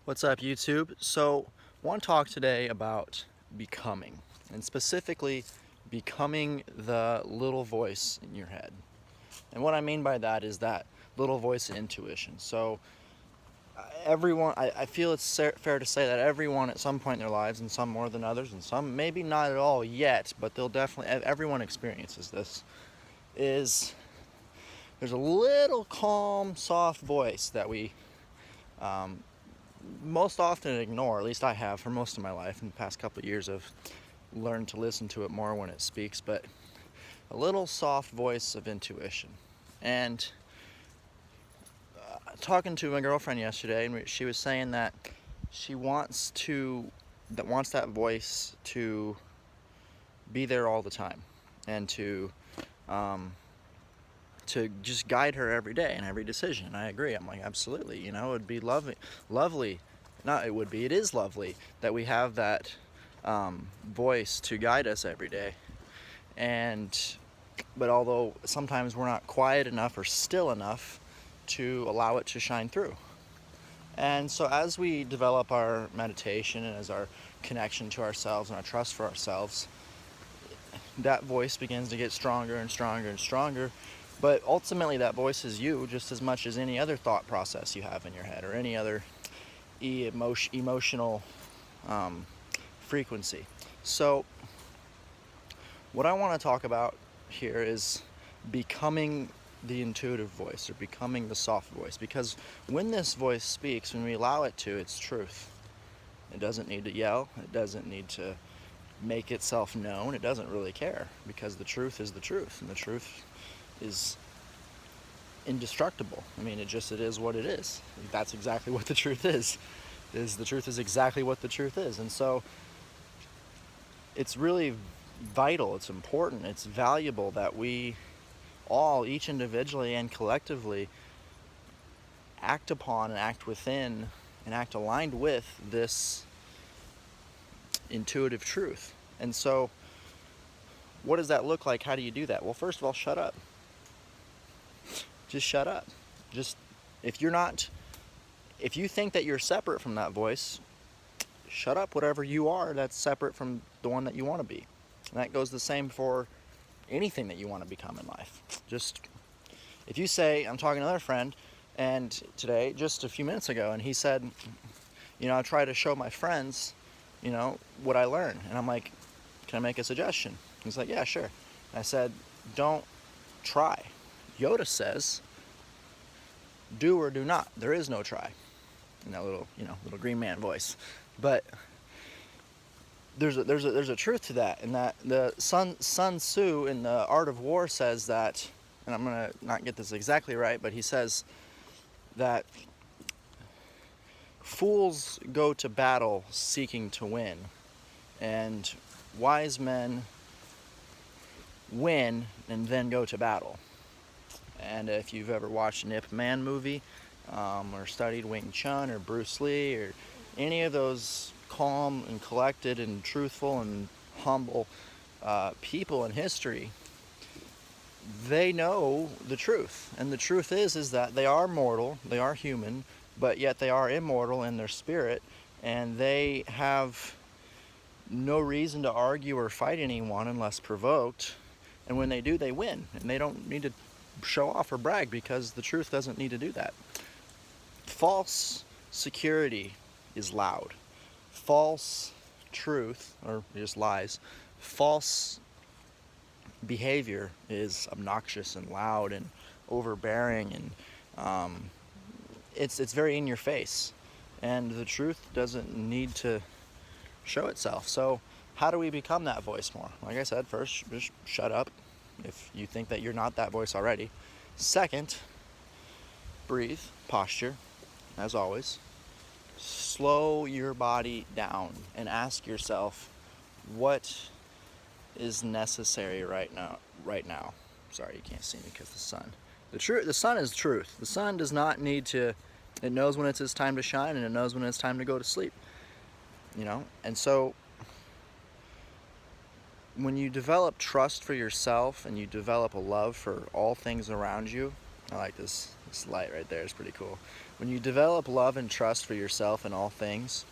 What's up, YouTube? So, I want to talk today about becoming, and specifically becoming the little voice in your head. And what I mean by that is that little voice of intuition. So, I feel it's fair to say that everyone at some point in their lives, and some more than others, and some maybe not at all yet, but they'll definitely, everyone experiences this, is there's a little calm, soft voice that we most often ignore. At least I have for most of my life. In the past couple of years, I've learned to listen to it more when it speaks, but a little soft voice of intuition. And talking to my girlfriend yesterday, and she was saying that she wants that voice to be there all the time, and to just guide her every day and every decision. And I agree. I'm like, absolutely. It'd be lovely. Not it would be. It is lovely that we have that voice to guide us every day. But although sometimes we're not quiet enough or still enough to allow it to shine through. And so as we develop our meditation and as our connection to ourselves and our trust for ourselves, that voice begins to get stronger and stronger and stronger. But ultimately, that voice is you just as much as any other thought process you have in your head or any other emotional frequency. So, what I want to talk about here is becoming the intuitive voice or becoming the soft voice. Because when this voice speaks, when we allow it to, it's truth. It doesn't need to yell. It doesn't need to make itself known. It doesn't really care, because the truth is the truth, and the truth is indestructible. I mean, it is what it is. That's exactly what the truth is. The truth is exactly what the truth is. And so it's really vital, it's important, it's valuable that we all, each individually and collectively, act upon and act within and act aligned with this intuitive truth. And so what does that look like? How do you do that? Well, first of all, shut up. Just shut up. Just if you think that you're separate from that voice, shut up whatever you are that's separate from the one that you want to be. And that goes the same for anything that you want to become in life. Just if you say, I'm talking to another friend, and today, just a few minutes ago, and he said, I try to show my friends, what I learn. And I'm like, can I make a suggestion? He's like, yeah, sure. I said, don't try. Yoda says, do or do not. There is no try. In that little green man voice. But there's a truth to that, and that the Sun Tzu in the Art of War says that, and I'm gonna not get this exactly right, but he says that fools go to battle seeking to win, and wise men win and then go to battle. And if you've ever watched an Ip Man movie, or studied Wing Chun or Bruce Lee or any of those calm and collected and truthful and humble people in history, they know the truth. And the truth is that they are mortal, they are human, but yet they are immortal in their spirit, and they have no reason to argue or fight anyone unless provoked. And when they do, they win, and they don't need to show off or brag, because the truth doesn't need to do that. False security is loud. False truth, or just lies, false behavior is obnoxious and loud and overbearing, and it's very in your face. And the truth doesn't need to show itself. So how do we become that voice more? Like I said, first, just shut up if you think that you're not that voice already. Second, breathe, posture, as always. Slow your body down and ask yourself, what is necessary right now? Sorry, you can't see me because the sun. The sun is truth. The sun does not need to, it knows when it's its time to shine, and it knows when it's time to go to sleep. And so when you develop trust for yourself and you develop a love for all things around you, I like this light right there. It's pretty cool. When you develop love and trust for yourself in all things,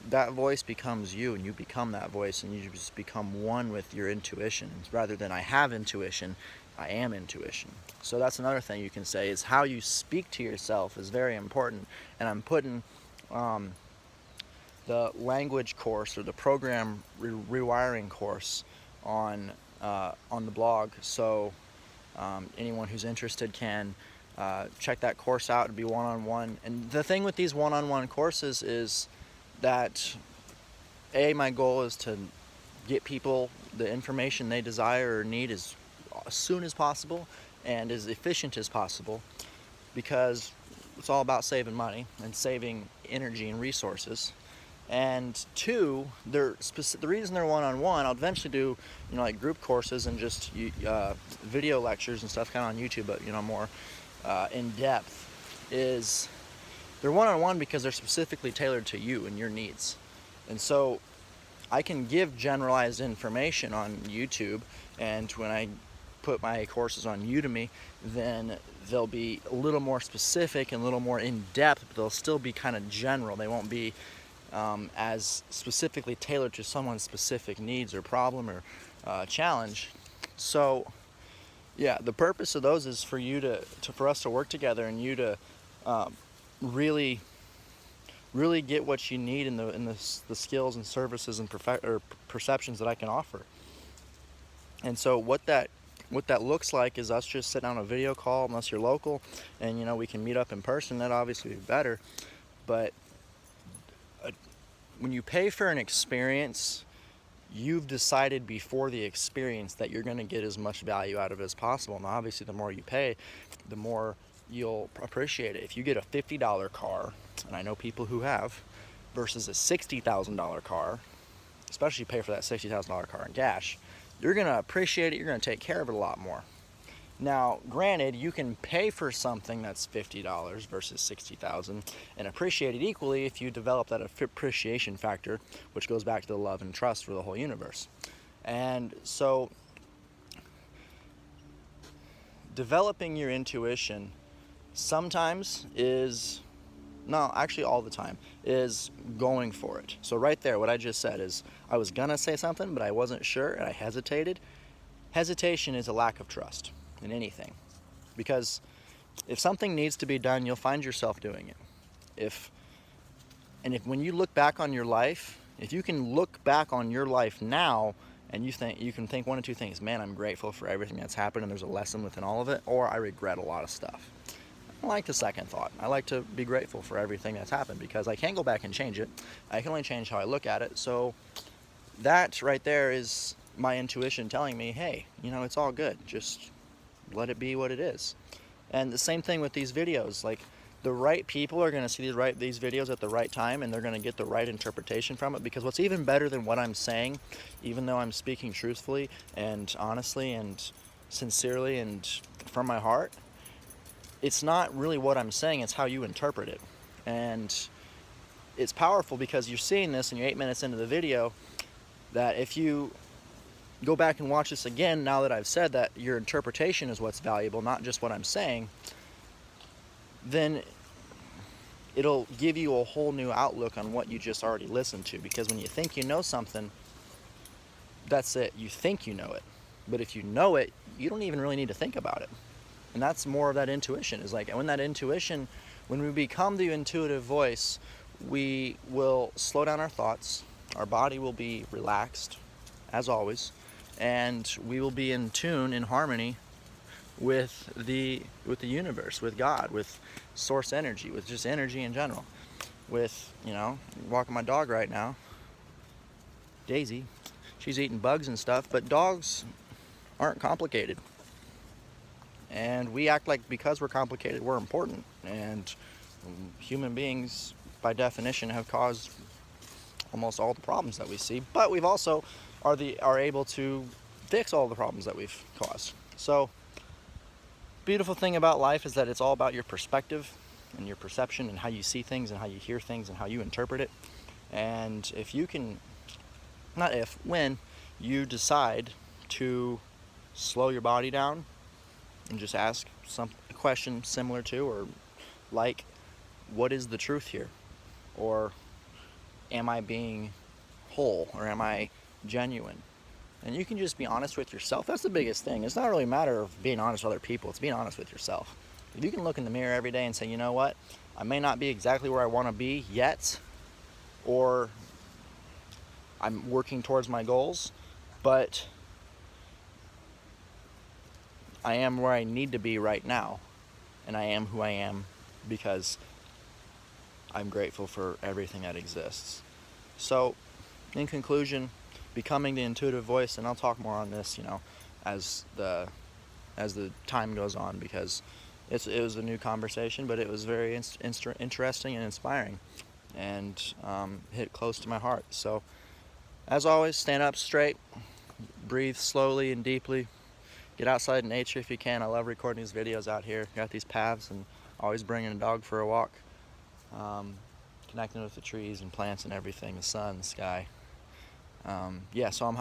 that voice becomes you, and you become that voice, and you just become one with your intuition. Rather than I have intuition, I am intuition. So that's another thing you can say, is how you speak to yourself is very important. And I'm putting the language course, or the program rewiring course, on the blog. So anyone who's interested can check that course out. It'd be one-on-one. And the thing with these one-on-one courses is that my goal is to get people the information they desire or need as soon as possible and as efficient as possible, because it's all about saving money and saving energy and resources. And two, the reason they're one-on-one, I'll eventually do, like group courses and just video lectures and stuff kind of on YouTube, but more in depth, is they're one-on-one because they're specifically tailored to you and your needs. And so I can give generalized information on YouTube, and when I put my courses on Udemy, then they'll be a little more specific and a little more in-depth, but they'll still be kind of general. They won't be as specifically tailored to someone's specific needs or problem or challenge. So yeah, the purpose of those is for you for us to work together, and you to really get what you need in the skills and services and perceptions that I can offer. And so what that looks like is us just sitting on a video call, unless you're local, and we can meet up in person. That obviously would be better. But when you pay for an experience, you've decided before the experience that you're going to get as much value out of it as possible. And obviously, the more you pay, the more you'll appreciate it. If you get a $50 car, and I know people who have, versus a $60,000 car, especially pay for that $60,000 car in cash, you're going to appreciate it. You're going to take care of it a lot more. Now, granted, you can pay for something that's $50 versus $60,000 and appreciate it equally if you develop that appreciation factor, which goes back to the love and trust for the whole universe. And so, developing your intuition sometimes is, no, actually all the time, is going for it. So right there, what I just said is, I was gonna say something, but I wasn't sure, and I hesitated. Hesitation is a lack of trust in anything, because if something needs to be done, you'll find yourself doing it. If when you look back on your life, if you can look back on your life now, and you can think one of two things: man, I'm grateful for everything that's happened and there's a lesson within all of it, or I regret a lot of stuff. I like the second thought. I like to be grateful for everything that's happened, because I can't go back and change it. I can only change how I look at it. So that right there is my intuition telling me, hey, it's all good. Just let it be what it is. And the same thing with these videos. Like, the right people are going to see these videos at the right time, and they're going to get the right interpretation from it. Because what's even better than what I'm saying, even though I'm speaking truthfully and honestly and sincerely and from my heart, it's not really what I'm saying, it's how you interpret it. And it's powerful, because you're seeing this and you're 8 minutes into the video, that if you go back and watch this again, now that I've said that your interpretation is what's valuable, not just what I'm saying, then it'll give you a whole new outlook on what you just already listened to. Because when you think you know something, that's it. You think you know it. But if you know it, you don't even really need to think about it. And that's more of that intuition. Is like, when we become the intuitive voice, we will slow down our thoughts, our body will be relaxed, as always, and we will be in tune, in harmony with the universe, with God, with source energy, with just energy in general. With, walking my dog right now, Daisy, she's eating bugs and stuff, but dogs aren't complicated. And we act like because we're complicated, we're important. And human beings, by definition, have caused almost all the problems that we see. But we've also are able to fix all the problems that we've caused. So, beautiful thing about life is that it's all about your perspective and your perception and how you see things and how you hear things and how you interpret it. And when you decide to slow your body down and just ask some question similar to, or like, what is the truth here? Or am I being whole, or am I genuine? And you can just be honest with yourself. That's the biggest thing. It's not really a matter of being honest with other people. It's being honest with yourself. If you can look in the mirror every day and say, you know what, I may not be exactly where I want to be yet, or I'm working towards my goals, but I am where I need to be right now, and I am who I am because I'm grateful for everything that exists. So, in conclusion, becoming the intuitive voice, and I'll talk more on this, as the time goes on, because it was a new conversation, but it was very interesting and inspiring, and hit close to my heart. So, as always, stand up straight, breathe slowly and deeply, get outside in nature if you can. I love recording these videos out here. Got these paths, and always bringing a dog for a walk, connecting with the trees and plants and everything, the sun, the sky. So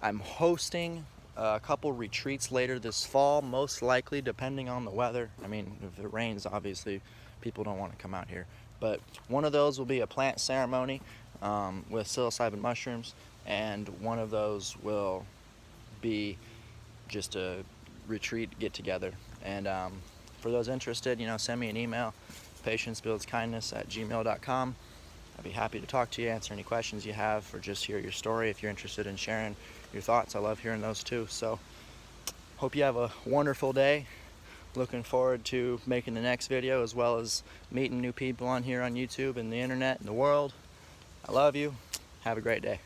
I'm hosting a couple retreats later this fall, most likely, depending on the weather. I mean, if it rains, obviously people don't want to come out here, but one of those will be a plant ceremony with psilocybin mushrooms, and one of those will be just a retreat get together. And for those interested, send me an email, patiencebuildskindness@gmail.com. I'd be happy to talk to you, answer any questions you have, or just hear your story if you're interested in sharing your thoughts. I love hearing those too. So, hope you have a wonderful day. Looking forward to making the next video, as well as meeting new people on here on YouTube and the internet and the world. I love you. Have a great day.